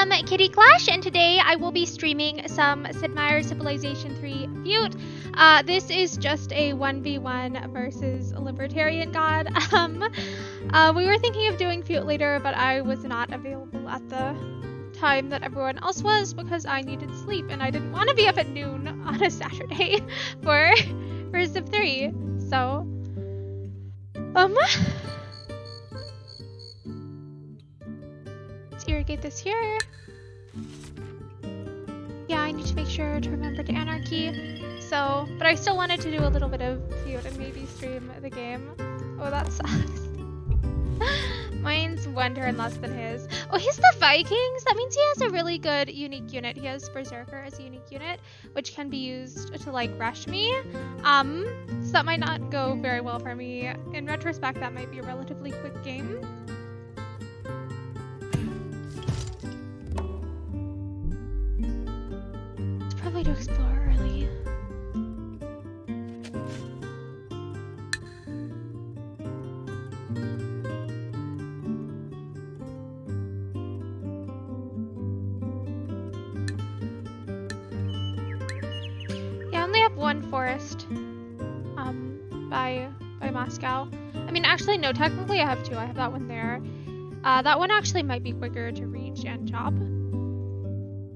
am Kittey Clash, and today I will be streaming some Sid Meier's Civilization 3 Feud. This is just a 1v1 versus LibertarianGod. We were thinking of doing Feud later, but I was not available at the time that everyone else was because I needed sleep, and I didn't want to be up at noon on a Saturday for Civ 3. So, let's irrigate this here. Yeah, I need to make sure to remember to anarchy. So, but I still wanted to do a little bit of Feud and maybe stream the game. Oh, that sucks. Mine's one turn less than his. Oh, he's the Vikings! That means he has a really good unique unit. He has Berserker as a unique unit, which can be used to, like, rush me. So that might not go very well for me. In retrospect, that might be a relatively quick game. It's probably to explore early. One forest by Moscow. I mean, actually no, technically I have two. I have that one there. That one actually might be quicker to reach and chop.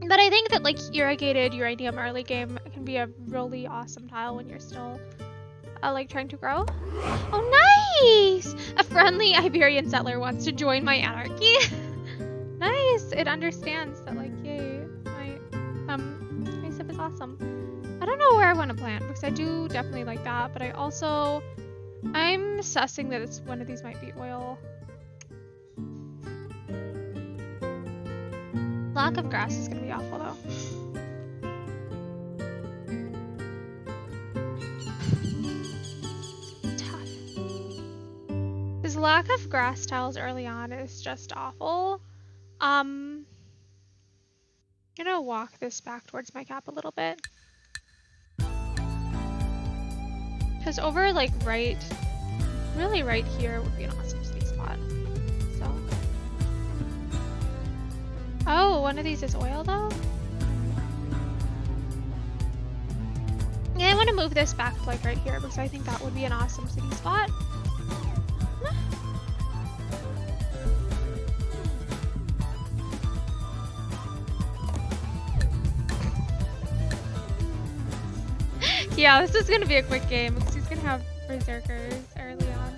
But I think that like irrigated uranium early game can be a really awesome tile when you're still like trying to grow. Oh, nice! A friendly Iberian settler wants to join my anarchy. Nice! It understands that like, yay, my civ is awesome. I don't know where I want to plant because I do definitely like that, but I'm sussing that it's one of these might be oil. Lack of grass is gonna be awful though. Tough. This lack of grass tiles early on is just awful. I'm gonna walk this back towards my cap a little bit. Because over, like, really right here would be an awesome city spot. So. Oh, one of these is oil, though? Yeah, I want to move this back, like, right here, because I think that would be an awesome city spot. Yeah, this is gonna be a quick game because he's gonna have berserkers early on.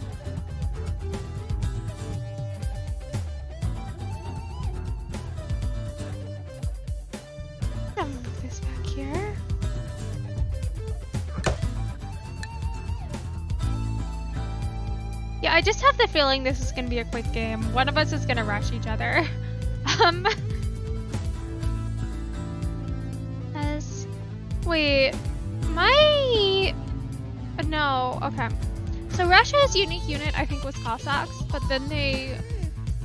I'm gonna move this back here. Yeah, I just have the feeling this is gonna be a quick game. One of us is gonna rush each other. Wait. No, okay. So Russia's unique unit, I think, was Cossacks, but then they,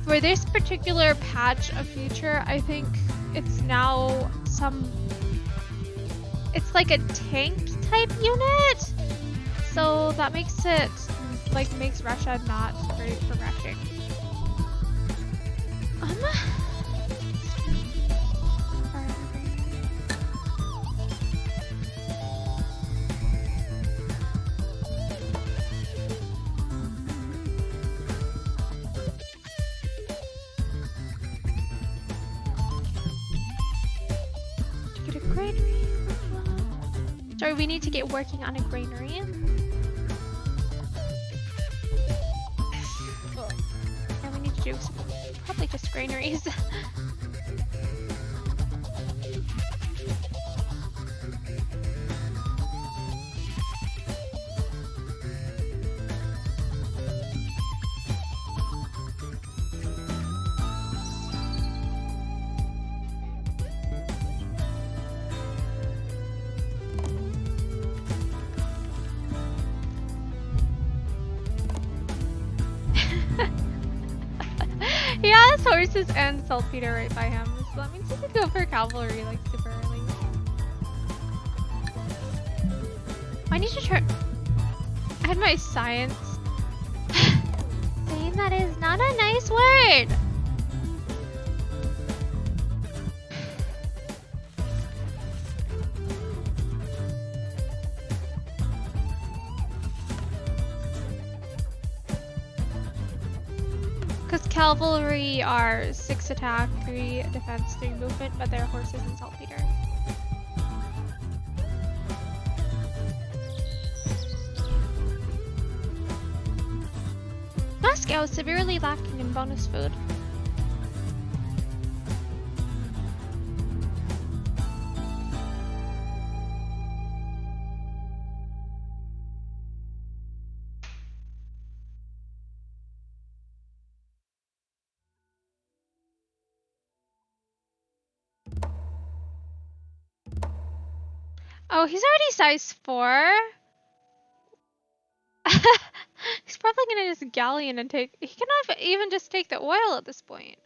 for this particular patch of future, I think it's now it's like a tank type unit. So that makes it, like, makes Russia not great for rushing. Sorry, we need to get working on a granary. And we need to do probably just granaries. He has horses and saltpeter right by him, so that means he could go for cavalry like super early. I need to turn. I had my science. Saying that is not a nice word. Because cavalry are 6 attack, 3 defense, 3 movement, but they're horses and saltpeter. Moscow is severely lacking in bonus food. Oh, he's already size 4? He's probably gonna just galleon and take... He cannot even just take the oil at this point.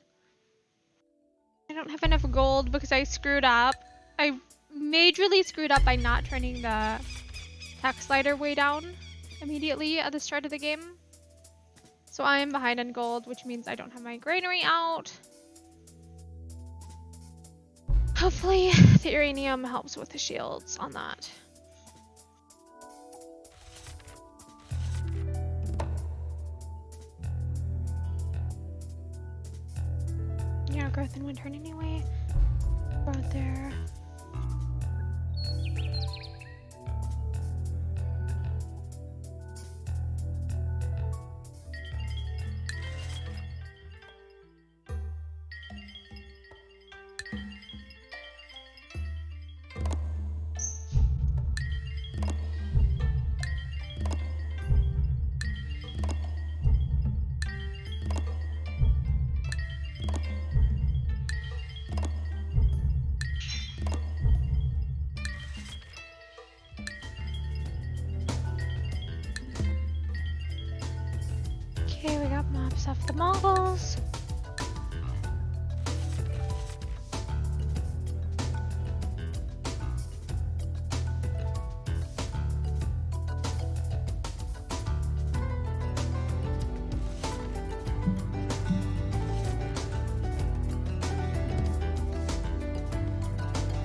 I don't have enough gold because I screwed up. I majorly screwed up by not turning the tax slider way down immediately at the start of the game. So I am behind on gold, which means I don't have my granary out. Hopefully the uranium helps with the shields on that. Yeah, growth in one turn anyway. Growth there. Okay, we got mobs off the Mongols.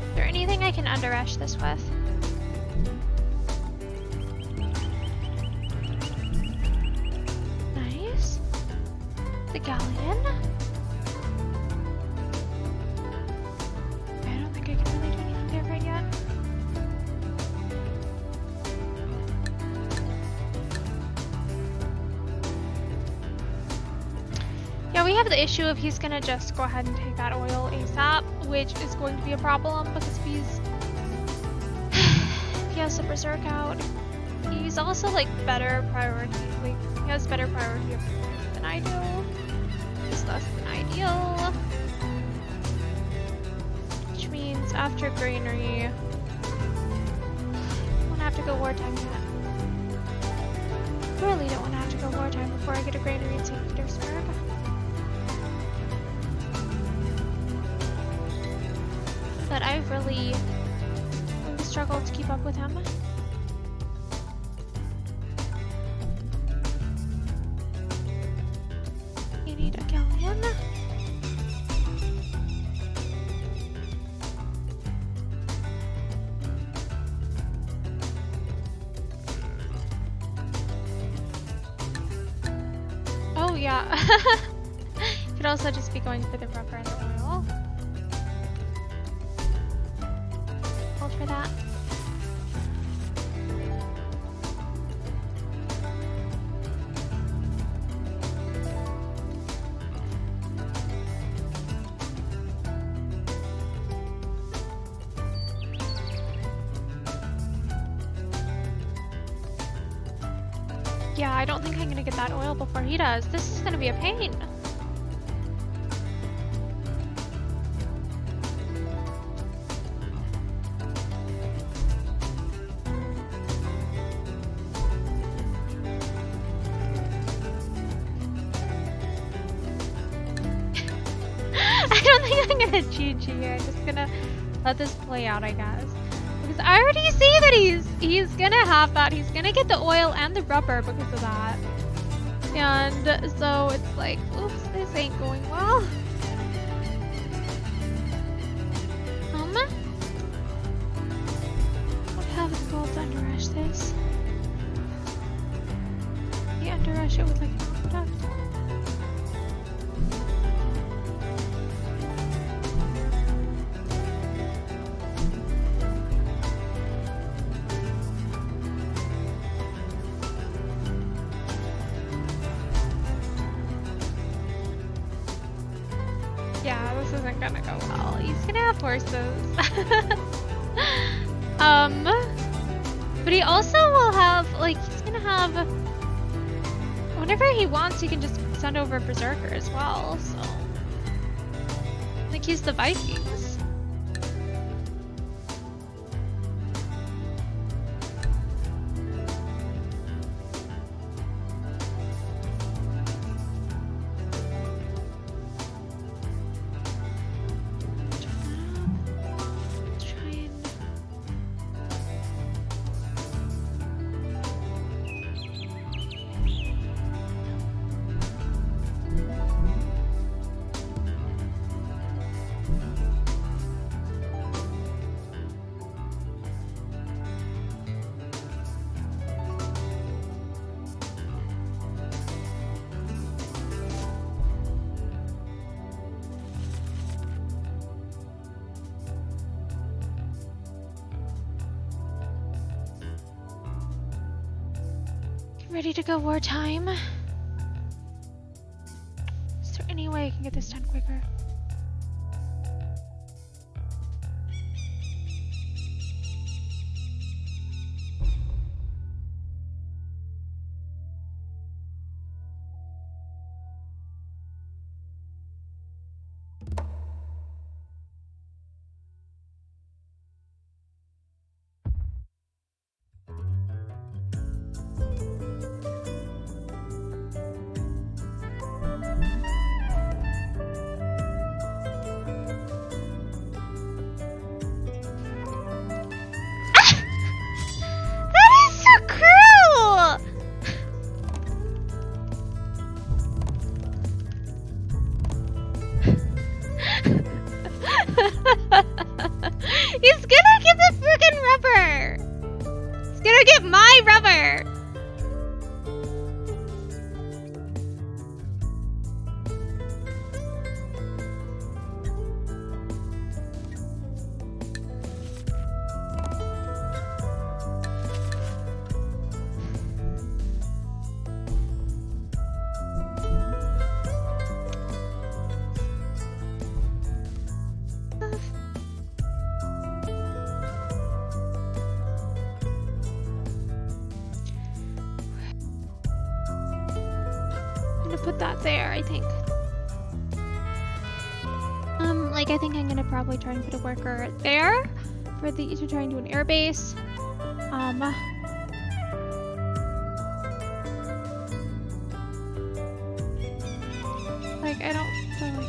Is there anything I can underrush this with? The galleon? I don't think I can really do anything there right yet. Yeah, we have the issue of he's gonna just go ahead and take that oil ASAP, which is going to be a problem because if he has the berserk out, he's also like better priority, like he has better priority of than I do. It's less than ideal. Which means after granary, I won't have to go wartime yet. I really don't want to have to go wartime before I get a granary in St. Petersburg. But I've really struggled to keep up with him. You need a galleon. Oh yeah. Could also just be going for the rubber and the oil. Hold for that. Yeah, I don't think I'm gonna get that oil before he does. This is gonna be a pain. I don't think I'm gonna GG here. I'm just gonna let this play out, I guess. Because I already see that he's gonna have that. He's gonna get the oil and the rubber because of that. And so it's like, oops, this ain't going well. What have the gold to underrush this? He underrush it with like an aqueduct. Yeah, this isn't gonna go well. He's gonna have horses. But he also will have, like, he's gonna have... Whenever he wants, he can just send over a berserker as well, so... Like, he's the Vikings. Ready to go wartime? Is there any way I can get this done quicker? He's gonna get the freaking rubber! He's gonna get my rubber! Put that there, I think. Like, I think I'm gonna probably try and put a worker there for the to try and do an air base. Like, I don't feel like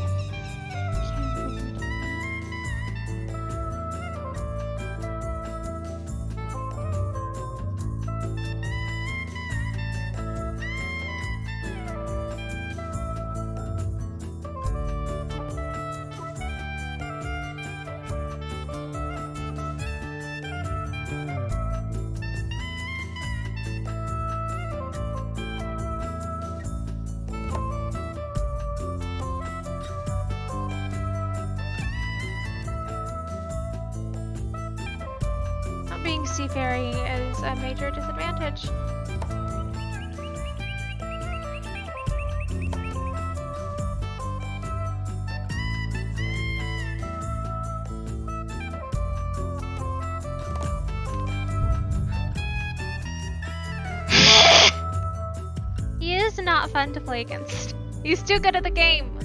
being seafaring is a major disadvantage. He is not fun to play against. He's too good at the game.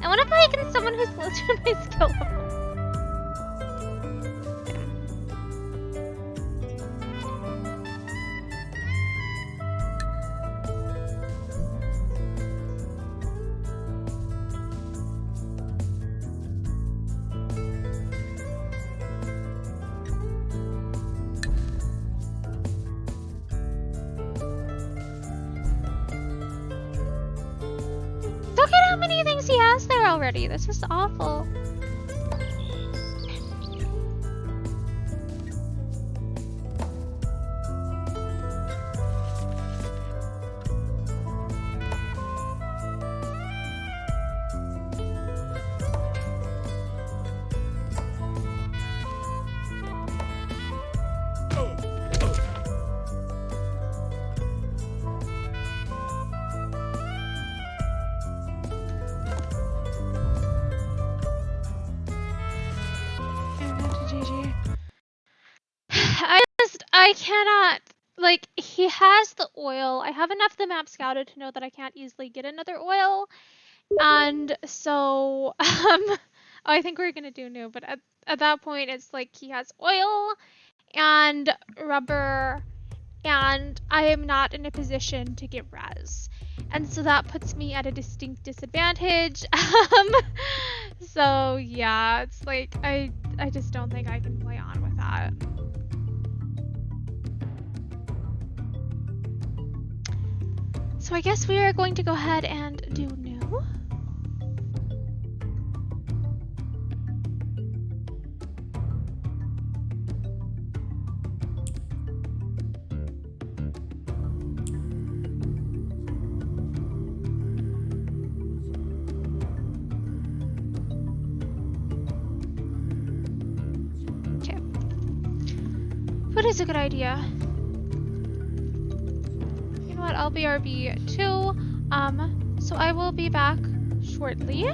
I want to play against someone who's close to my skill level. Look at how many things he has there already. This is awful. I cannot, like, he has the oil. I have enough of the map scouted to know that I can't easily get another oil. And so, I think we're gonna do new, but at that point, it's like he has oil and rubber, and I am not in a position to get res. And so that puts me at a distinct disadvantage. So yeah, it's like, I just don't think I can play on with that. So I guess we are going to go ahead and do new. Okay. What is a good idea? What, I'll be RB 2, so I will be back shortly.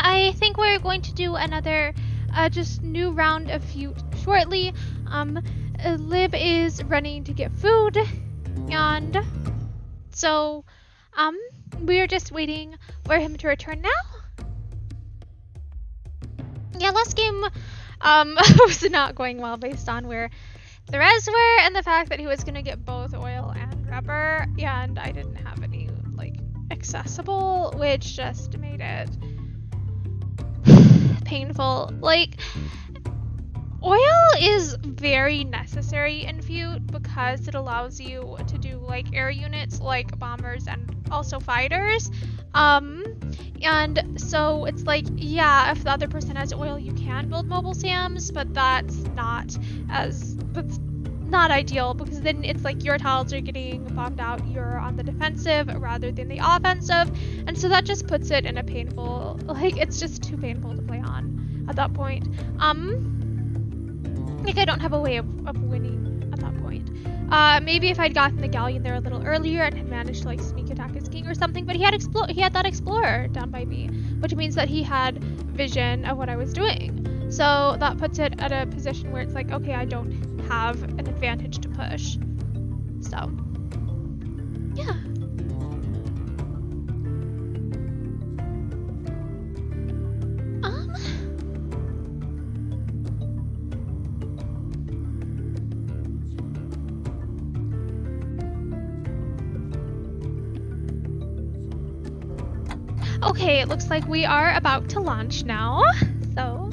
I think we're going to do another just new round of feud shortly. Lib is running to get food, and so we're just waiting for him to return now. Yeah, last game was not going well based on where the res were and the fact that he was gonna get both oil and rubber, and I didn't have any like accessible, which just made it painful. Like, oil is very necessary in Fute because it allows you to do like air units like bombers and also fighters. And so it's like, yeah, if the other person has oil, you can build mobile SAMs, but that's not ideal, because then it's like your tiles are getting bombed out, you're on the defensive rather than the offensive, and so that just puts it in a painful, like, it's just too painful to play on at that point. Like, I don't have a way of winning at that point. Maybe if I'd gotten the Galleon there a little earlier and had managed to like sneak attack his king or something, but he had that Explorer down by me, which means that he had vision of what I was doing. So that puts it at a position where it's like, okay, I don't have an advantage to push. So, yeah. Okay, it looks like we are about to launch now, so.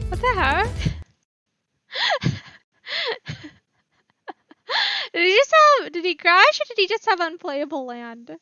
What the heck? Did he crash, or did he just have unplayable land?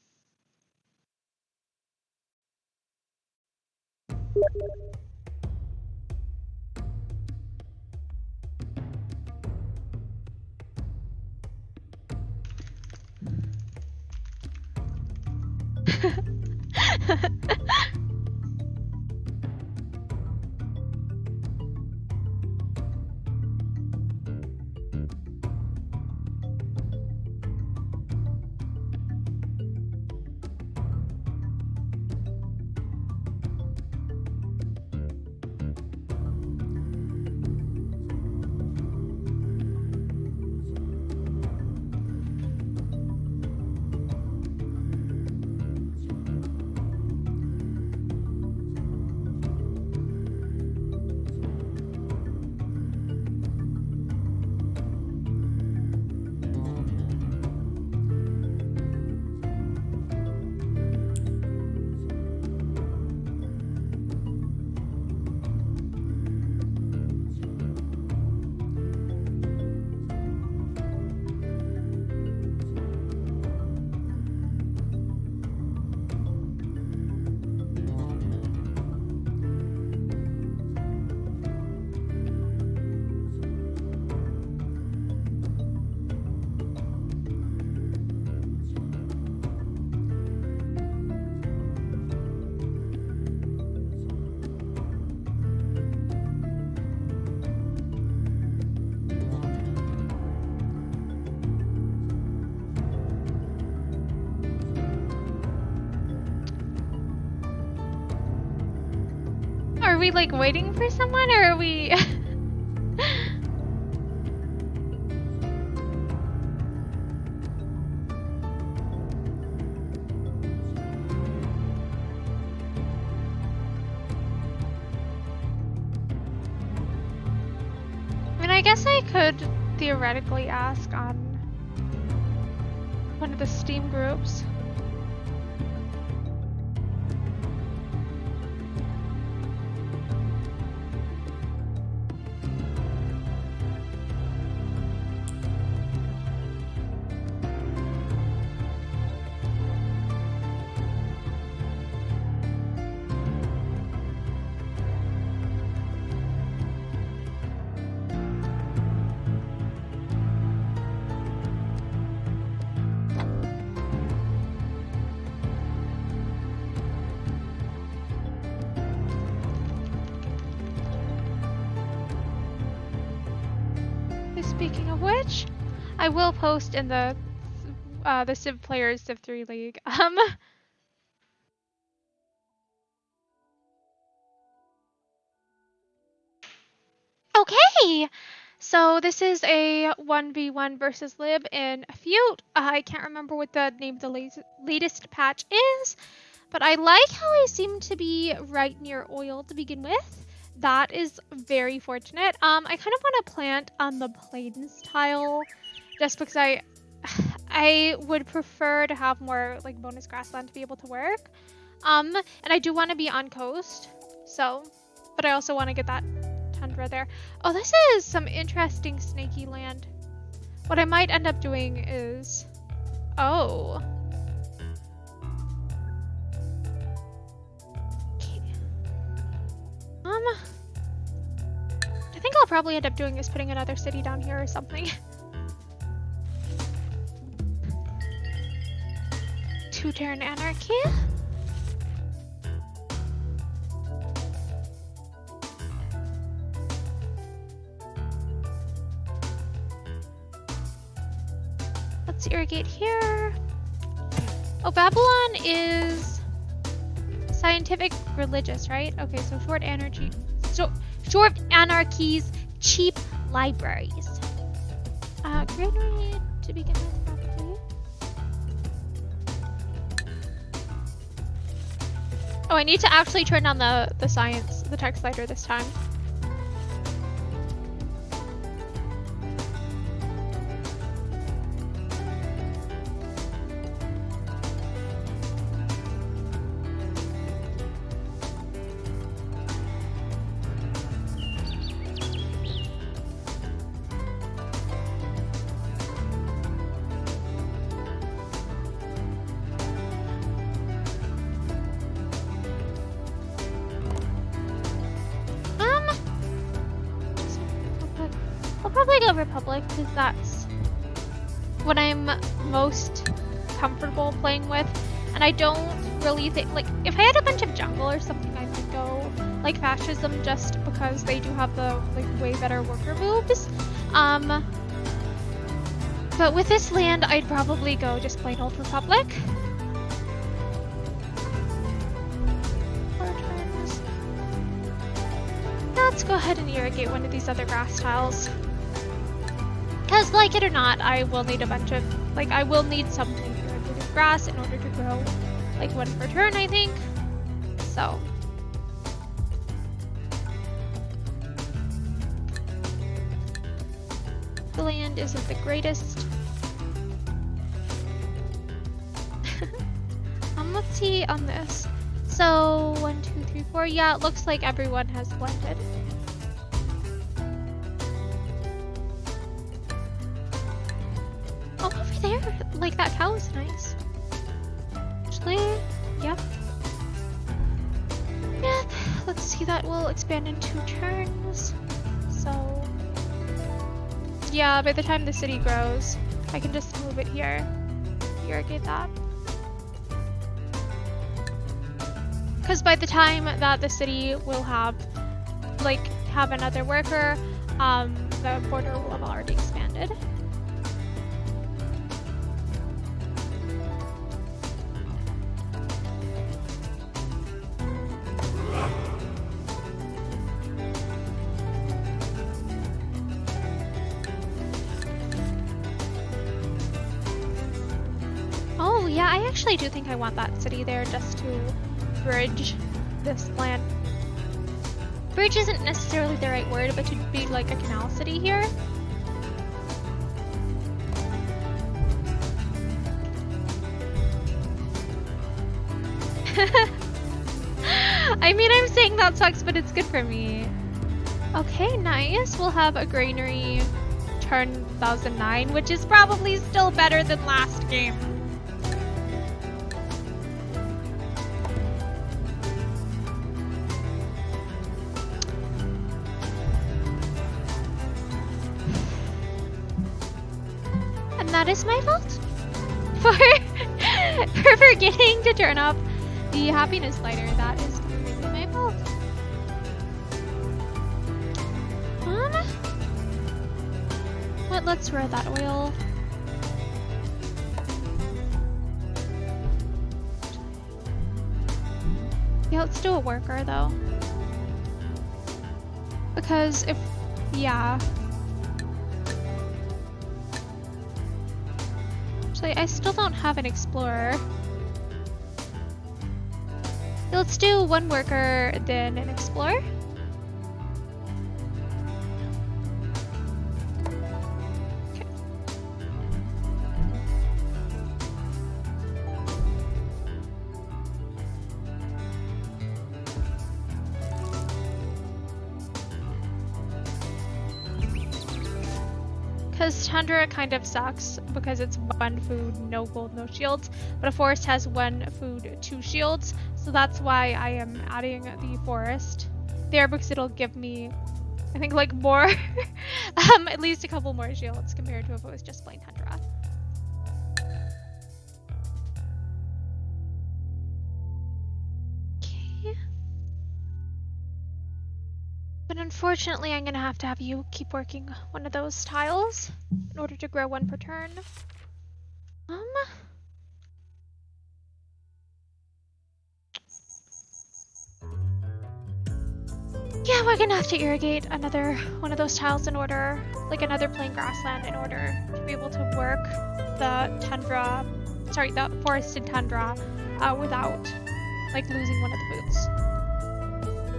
Are we like waiting for someone, or are we? I mean, I guess I could theoretically ask on one of the Steam groups. Speaking of which, I will post in the Civ Players Civ 3 League. Okay, so this is a 1v1 versus Lib in Fute. I can't remember what the name of the latest patch is, But I like how I seem to be right near oil to begin with. That is very fortunate. I kind of want to plant on the plains tile just because I would prefer to have more like bonus grassland to be able to work. And I do want to be on coast. So, but I also want to get that tundra there. Oh, this is some interesting snaky land. What I might end up doing is, oh. Okay. I think I'll probably end up doing is putting another city down here or something. Two-turn anarchy. Let's irrigate here. Oh, Babylon is scientific religious, right? Okay, so short anarchy. So short anarchies, cheap libraries. Granary to begin with, probably. Oh, I need to actually turn on the science, the text slider this time. Republic because that's what I'm most comfortable playing with, and I don't really think, like, if I had a bunch of jungle or something I might go like fascism just because they do have the like way better worker moves, but with this land I'd probably go just plain old Republic. Let's go ahead and irrigate one of these other grass tiles. Because, like it or not, I will need a bunch of, like, I will need something irrigated grass in order to grow, like, one per turn, I think. So. The land isn't the greatest. Let's see on this. So, 1, 2, 3, 4. Yeah, it looks like everyone has blended. There, like that cow is nice. Actually, yep. Yeah, let's see, that will expand in 2 turns. So, yeah, by the time the city grows, I can just move it here. Irrigate that. Because by the time that the city will have, like, have another worker, the border will have already expanded. I actually do think I want that city there just to bridge this land. Bridge isn't necessarily the right word, but to be like a canal city here. I mean, I'm saying that sucks, but it's good for me. Okay, nice. We'll have a granary turn 1009, which is probably still better than last game. That is my fault for forgetting to turn off the happiness slider. That is completely my fault. What? Let's roll that oil. Yeah, let's do a worker though. Because if, yeah. Actually, I still don't have an explorer. Let's do one worker, then an explorer. Because Tundra kind of sucks because it's 1 food, no gold, no shields, but a forest has 1 food, 2 shields, so that's why I am adding the forest there, because it'll give me, I think, like more, at least a couple more shields compared to if it was just plain Tundra. Okay. But unfortunately, I'm gonna have you keep working one of those tiles in order to grow 1 per turn. Yeah, we're gonna have to irrigate another one of those tiles in order, like another plain grassland, in order to be able to work the the forested tundra without like losing one of the foods.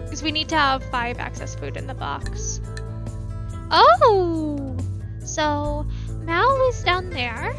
Because we need to have 5 excess food in the box. Oh! So, Mal is down there.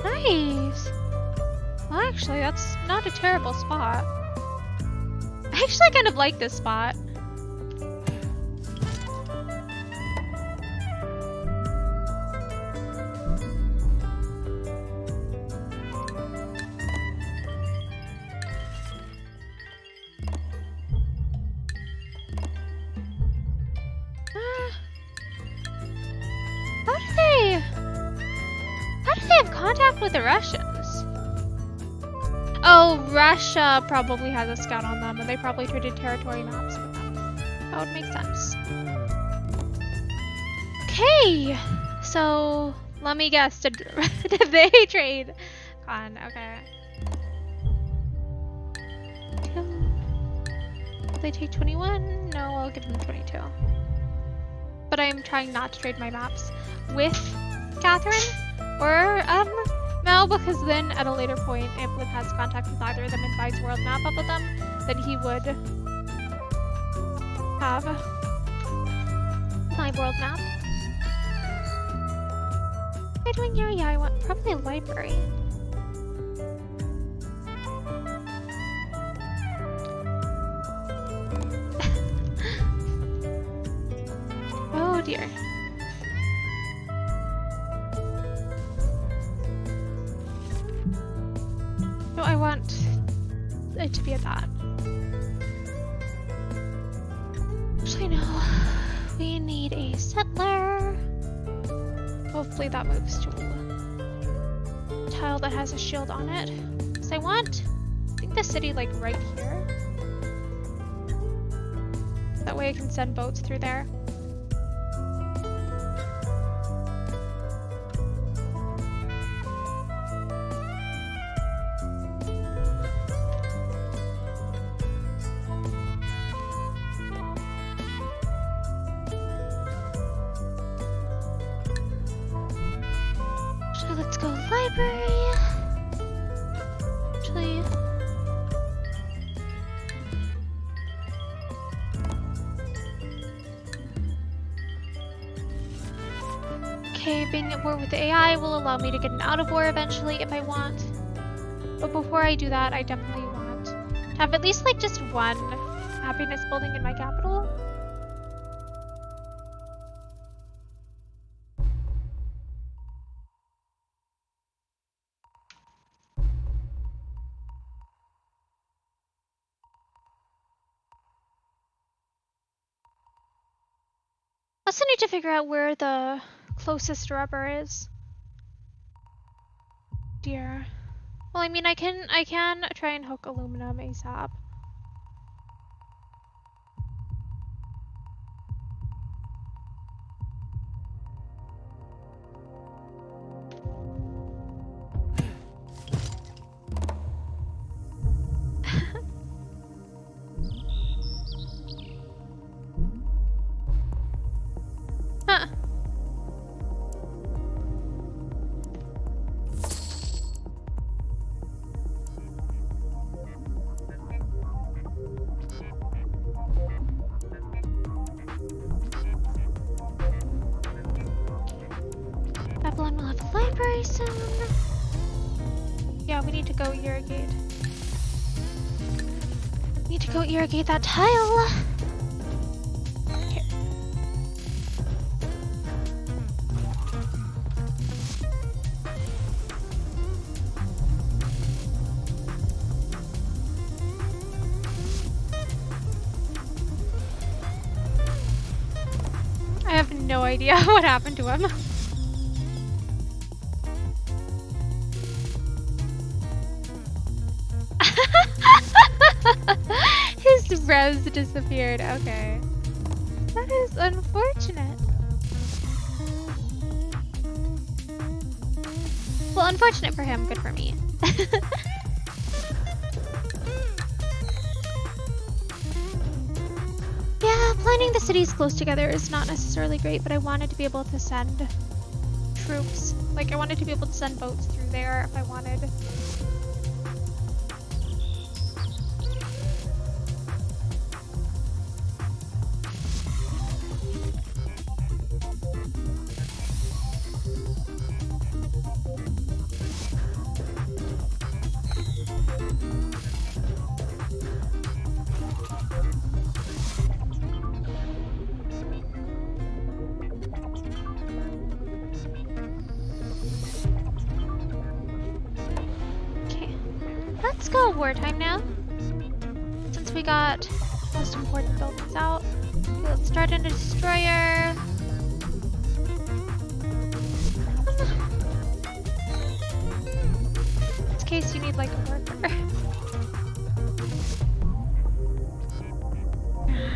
Nice! Well, actually, that's not a terrible spot. I actually kind of like this spot. How do they have contact with the Russians? Oh, Russia probably has a scout on them, and they probably traded territory maps with them. That would make sense. Okay, so let me guess. Did they trade? Con? Okay. They take 21? No, I'll give them 22. But I'm trying not to trade my maps with Catherine or Mel, because then at a later point, if Liv has contact with either of them and buys world map up with them, then he would have my world map. What am I doing here? Yeah, I want probably a library. Oh dear. No, I want it to be at that. Actually, no. We need a settler. Hopefully that moves to a tile that has a shield on it. Because I want, I think, the city like right here. That way I can send boats through there. Let's go library. Actually, okay, being at war with the AI will allow me to get an out of war eventually if I want. But before I do that, I definitely want to have at least like just 1 happiness building in my capital. also need to figure out where the closest rubber is. Dear. Well, I mean, I can try and hook aluminum ASAP. Huh. Babylon will have a library soon. Yeah, we need to go irrigate. Need to go irrigate that tile. Here. I have no idea what happened to him. His res disappeared. Okay. That is unfortunate. Well, unfortunate for him, good for me. Yeah, planning the cities close together is not necessarily great, but I wanted to be able to send troops. Like, I wanted to be able to send boats through there if I wanted. Let's go wartime now. Since we got most important buildings out. Okay, let's start in a destroyer. In this case, you need like a worker.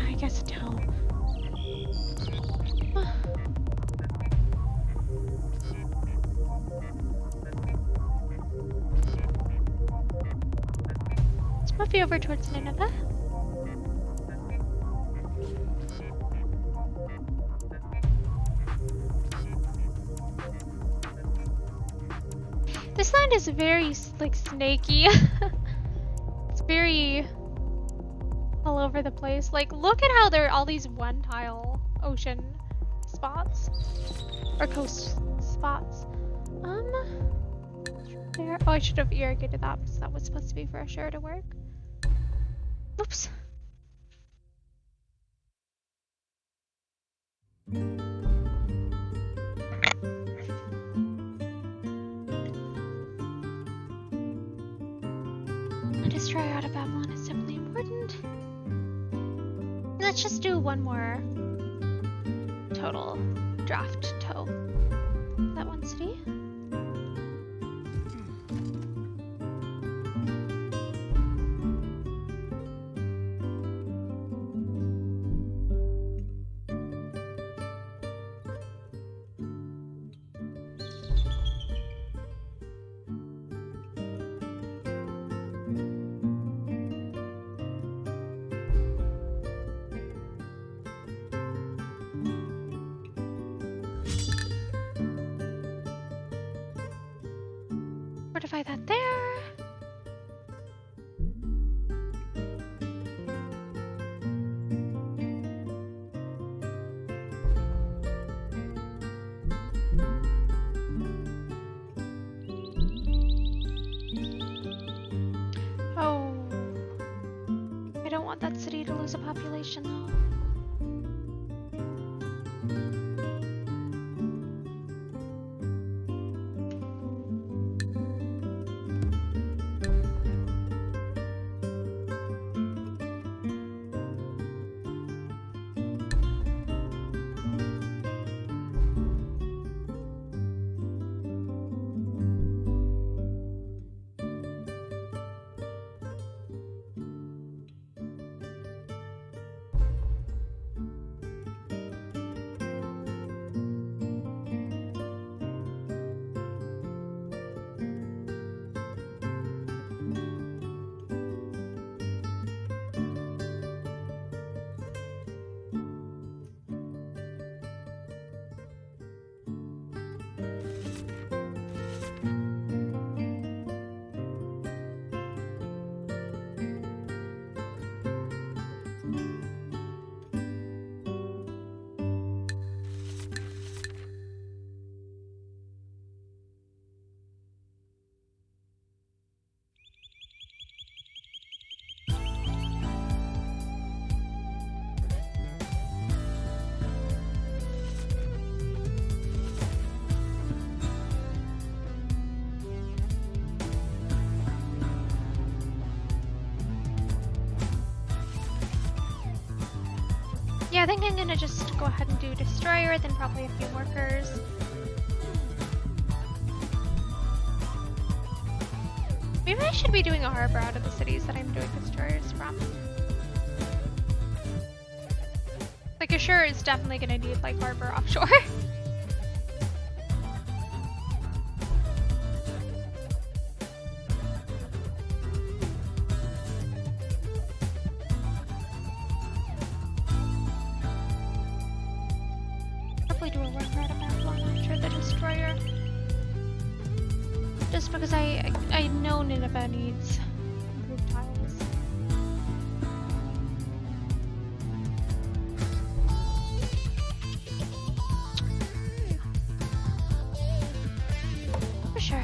I guess I don't. Move you over towards Nineveh. This land is very like snaky. It's very all over the place. Like, look at how there are all these one tile ocean spots or coast spots. There. Oh, I should have irrigated that because that was supposed to be for sure to work. Oops. A destroyer out of Babylon is definitely important. Let's just do one more total draft tow. That one city. Fortify that there. Oh, I don't want that city to lose a population though. Yeah, I think I'm gonna just go ahead and do destroyer, then probably a few workers. Maybe I should be doing a harbor out of the cities that I'm doing destroyers from. Like, Assure is definitely gonna need, like, harbor offshore. Probably do a worker out of Babylon after the destroyer. Just because I know Nineveh needs improved tiles. For sure.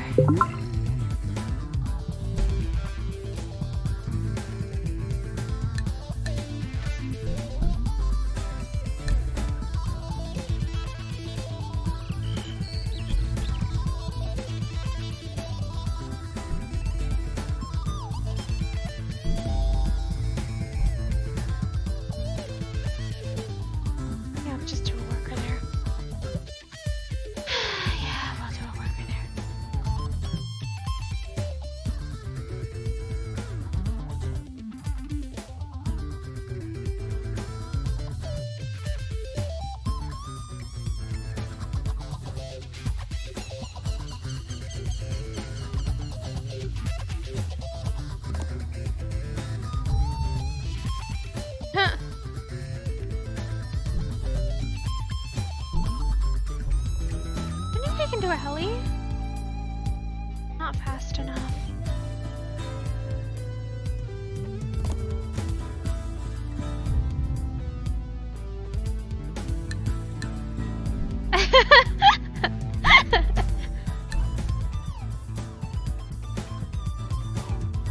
A heli? Not fast enough.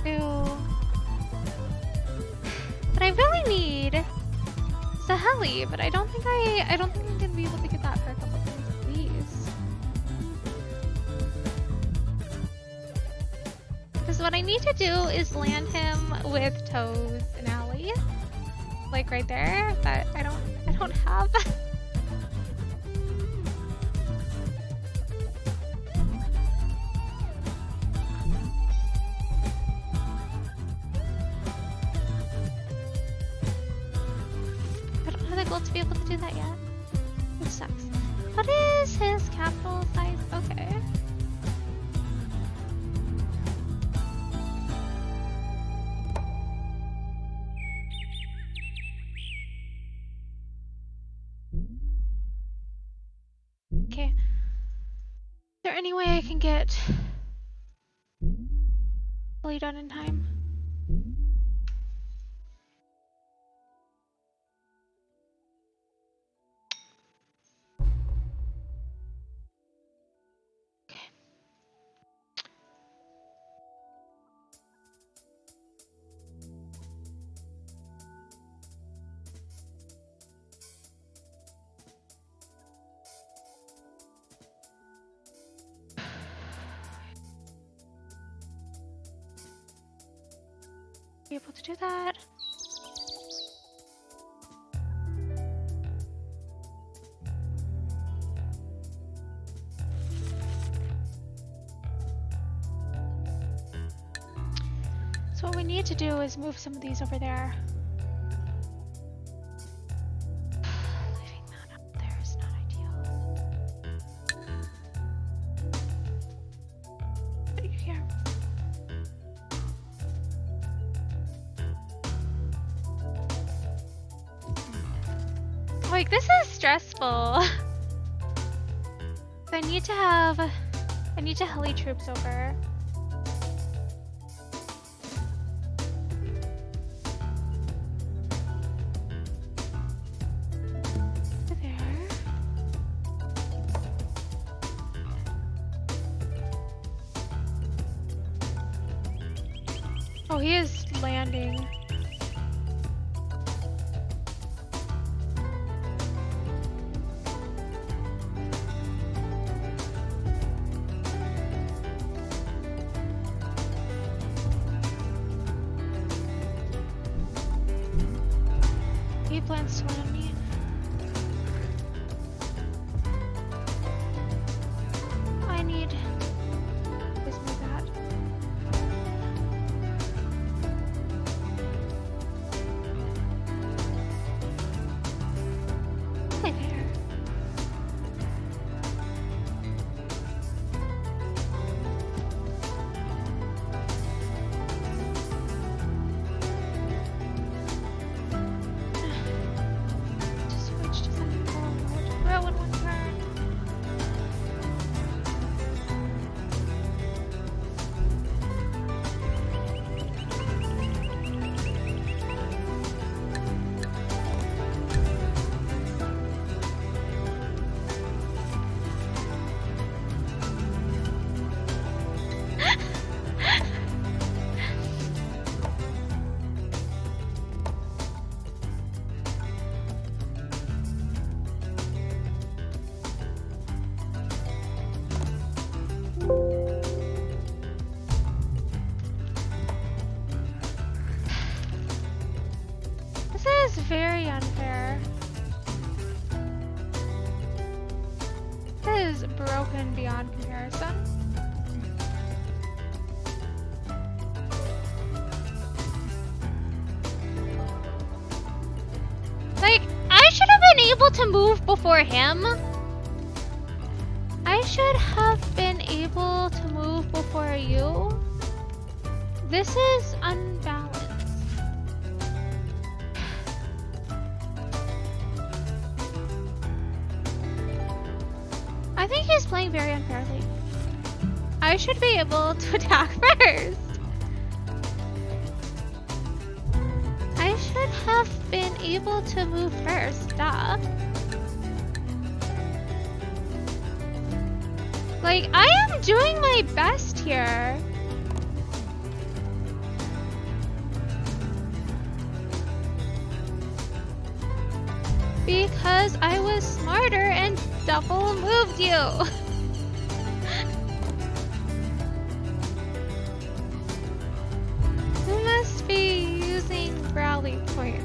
Ew. What I really need is a heli, but I don't think I'm gonna be able to get that for a couple days at least. Because what I need to do is land him with toes and alley, like right there. But I don't have. I don't have the gold to be able to do that yet. Which sucks. What is his capital size? Okay. Okay. Is there any way I can get fully done in time? Okay. Be able to do that. So what we need to do is move some of these over there. Leaving that up there is not ideal. Put you here. Like, this is stressful. I need to heli troops over. There. Oh, he is landing. He plans to land me. That's very unfair. This is broken beyond comparison. Like, I should have been able to move before him. I should have been able to move before you. This is unbalanced. I think he's playing very unfairly. I should be able to attack first. I should have been able to move first, duh. Like, I am doing my best here. Because I was smarter and double moved you. You must be using brownie points.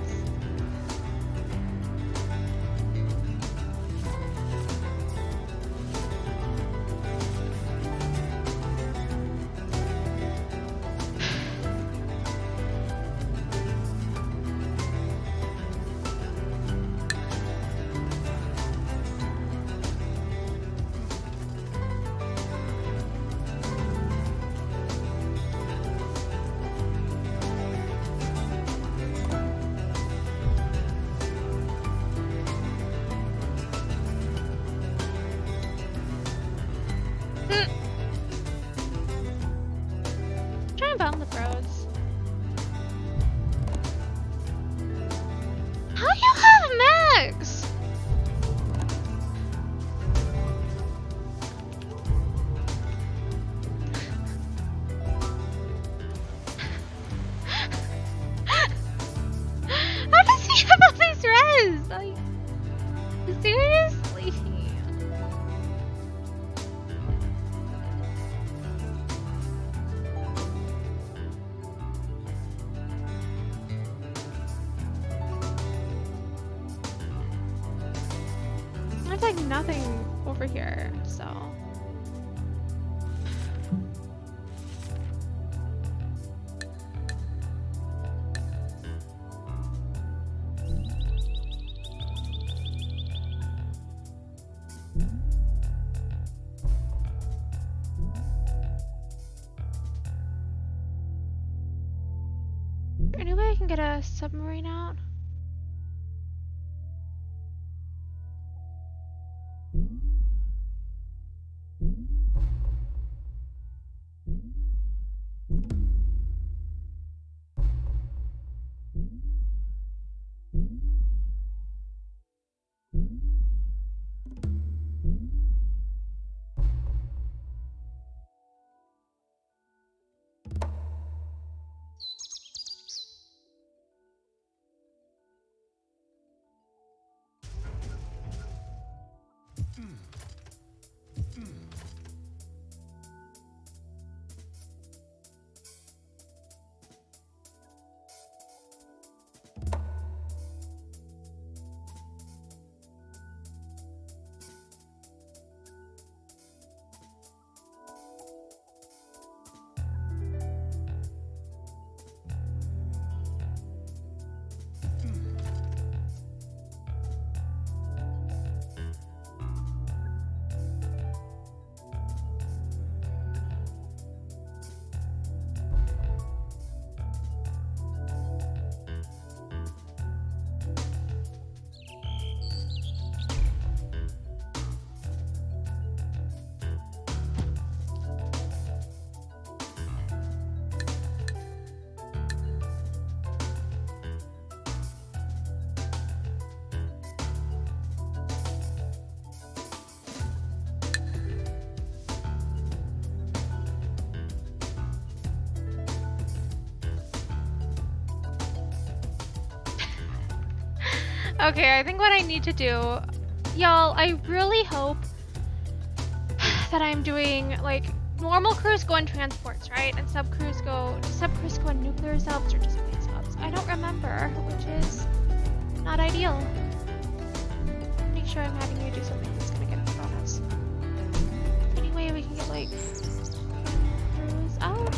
Nothing over here, so. Any way I can get a submarine out? Okay, I think what I need to do, y'all, I really hope that I'm doing, like, normal crews go in transports, right? And sub crews go in nuclear subs or just space subs. I don't remember which is not ideal. Make sure I'm having you do something that's gonna get a bonus. Any way we can get, like, those out?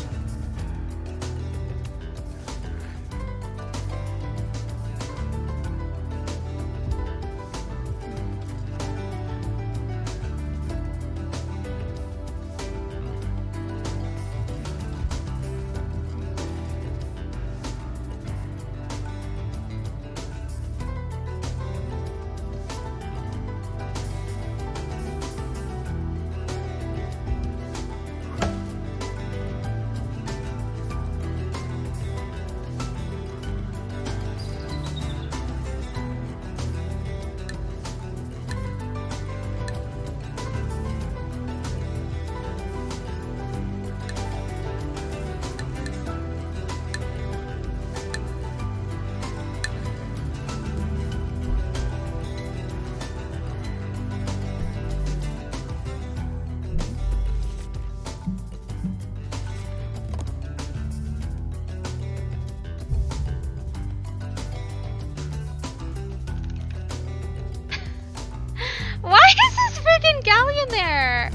Why is this freaking galleon there?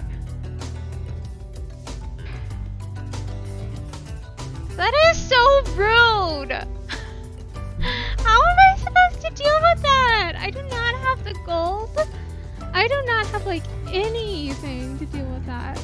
That is so rude. How am I supposed to deal with that? I do not have the gold. I do not have, like, anything to deal with that.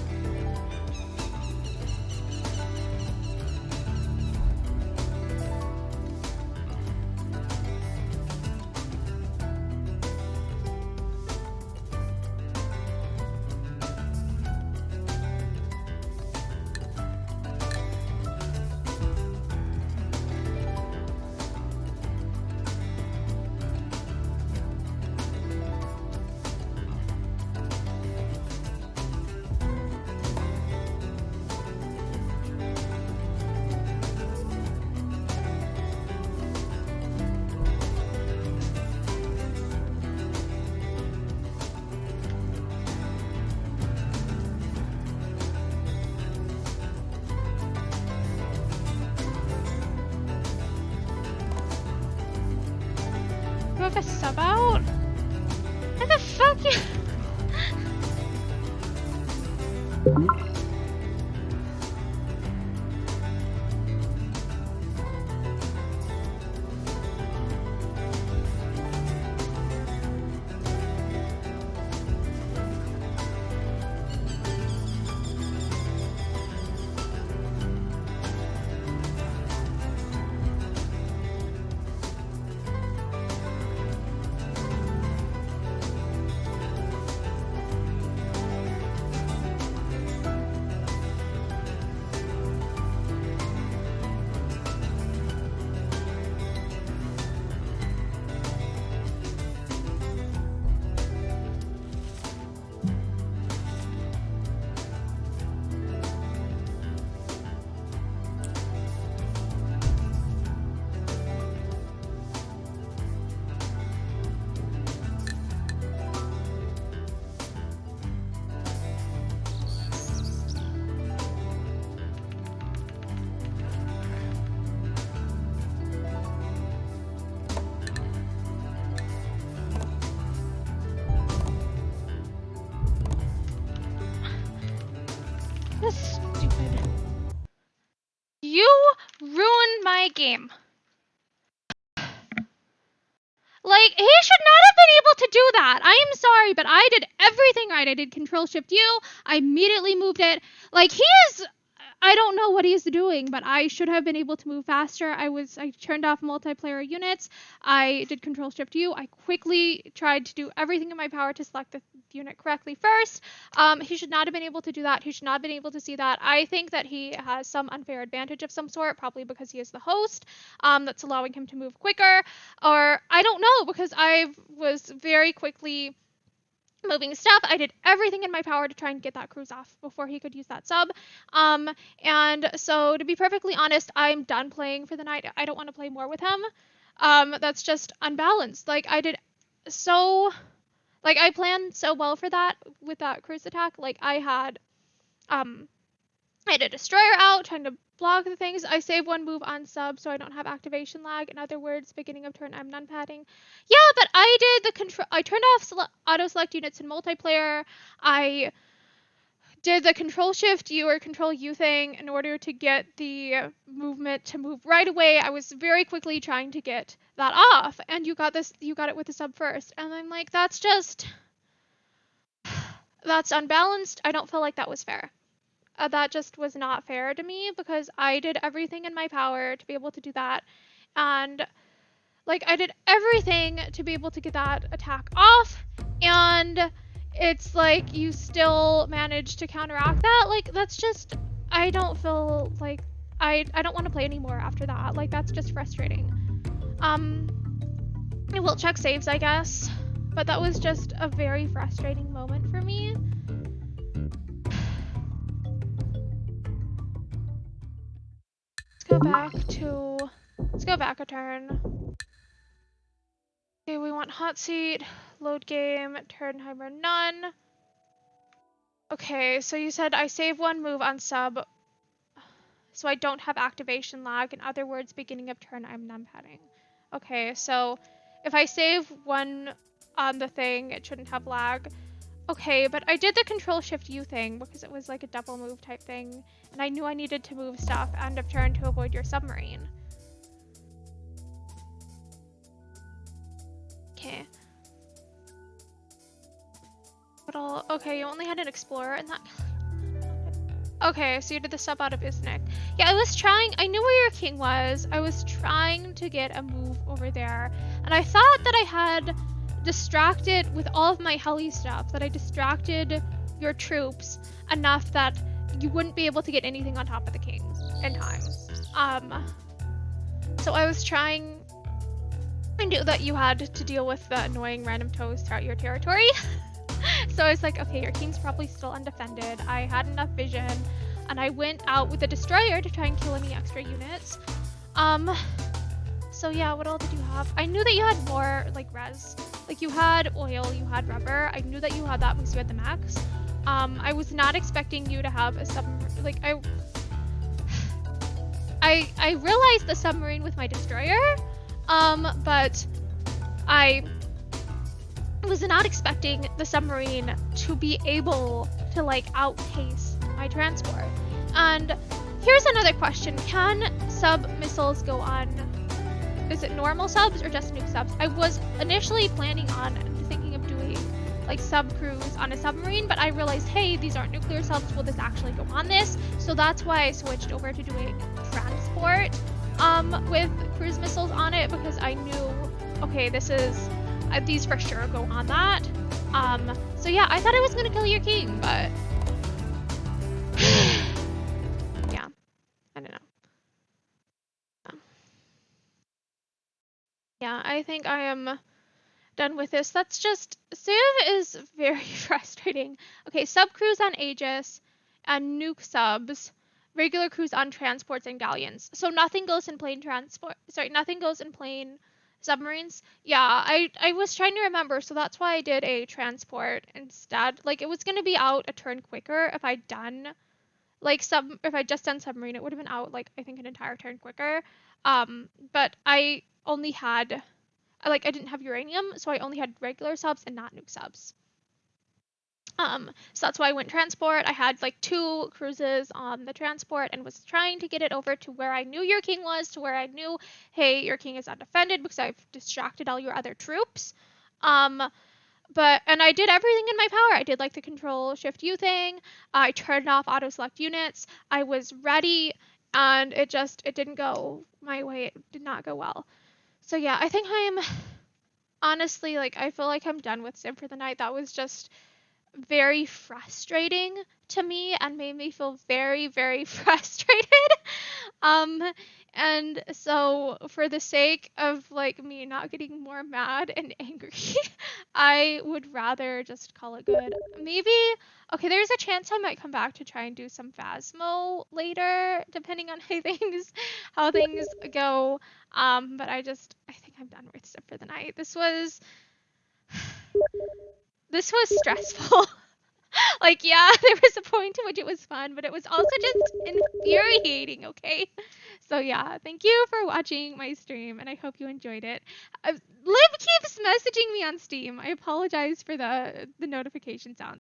Do I have a sub out? What the fuck? That's stupid. You ruined my game. Like, he should not have been able to do that. I am sorry, but I did everything right. I did Control-Shift-U. I immediately moved it. Like, he is... I don't know what he's doing, but I should have been able to move faster. I turned off multiplayer units. I did Control-Shift-U. I quickly tried to do everything in my power to select the unit correctly first. He should not have been able to do that. He should not have been able to see that. I think that he has some unfair advantage of some sort, probably because he is the host, that's allowing him to move quicker. Or I don't know, because I was very quickly moving stuff. I did everything in my power to try and get that cruise off before he could use that sub. And so to be perfectly honest, I'm done playing for the night. I don't want to play more with him. That's just unbalanced. Like, I planned so well for that with that cruise attack. Like, I had a destroyer out trying to block the things. I save one move on sub so I don't have activation lag. In other words, beginning of turn I'm none padding. Yeah, but I did the control. I turned off auto select units in multiplayer. I did the control shift U or control U thing in order to get the movement to move right away. I was very quickly trying to get that off, and you got it with the sub first. And I'm like, that's unbalanced. I don't feel like that was fair. That just was not fair to me because I did everything in my power to be able to do that. And like I did everything to be able to get that attack off, and it's like you still managed to counteract that. Like that's just, I don't feel like I don't want to play anymore after that. Like that's just frustrating. I will check saves, I guess, but that was just a very frustrating moment for me. Let's go back a turn. Okay, we want hot seat, load game, Turnheimer none. Okay, so you said I save one move on sub, so I don't have activation lag. In other words, beginning of turn, I'm numpadding. Okay, so if I save one on the thing, it shouldn't have lag. Okay, but I did the control shift U thing because it was like a double move type thing, and I knew I needed to move stuff end of turn to avoid your submarine. Okay. Okay, you only had an explorer and that. Okay, so you did the sub out of Isnik. Yeah, I knew where your king was. I was trying to get a move over there. And I thought that I had distracted, with all of my heli stuff, that I distracted your troops enough that you wouldn't be able to get anything on top of the king in time. So I was trying. I knew that you had to deal with the annoying random toes throughout your territory. So I was like, okay, your king's probably still undefended. I had enough vision, and I went out with the destroyer to try and kill any extra units. So yeah, what all did you have? I knew that you had more, like, res. Like, you had oil, you had rubber. I knew that you had that because you had the max. I was not expecting you to have a submarine. Like, I realized the submarine with my destroyer, but I was not expecting the submarine to be able to like outpace my transport. And here's another question. Can sub missiles go on, is it normal subs or just nuke subs? I was initially planning on thinking of doing like sub crews on a submarine, but I realized, hey, these aren't nuclear subs, will this actually go on this? So that's why I switched over to doing transport with cruise missiles on it, because I knew, okay, this is these for sure go on that. So yeah, I thought I was gonna kill your king, but yeah, I don't know. Yeah, I think I am done with this. That's just, Civ is very frustrating. Okay, sub crews on Aegis and nuke subs, regular crews on transports and galleons. So nothing goes in plane transport. Sorry, nothing goes in plane submarines. Yeah, I was trying to remember, so that's why I did a transport instead. Like, it was gonna be out a turn quicker if I'd done like if I'd just done submarine, it would have been out like I think an entire turn quicker. But I only had I didn't have uranium, so I only had regular subs and not nuke subs. So that's why I went transport. I had like 2 cruises on the transport and was trying to get it over to where I knew your king was, to where I knew, hey, your king is undefended because I've distracted all your other troops. And I did everything in my power. I did like the control shift U thing. I turned off auto select units. I was ready, and it didn't go my way. It did not go well. So yeah, I think I'm honestly, like, I feel like I'm done with Sim for the night. That was just very frustrating to me and made me feel very, very frustrated. And so for the sake of like me not getting more mad and angry, I would rather just call it good. Maybe, okay, there's a chance I might come back to try and do some Phasmo later, depending on how things go. But I think I'm done with stuff for the night. This was stressful. Like, yeah, there was a point to which it was fun, but it was also just infuriating, okay? So, yeah, thank you for watching my stream, and I hope you enjoyed it. Liv keeps messaging me on Steam. I apologize for the notification sound.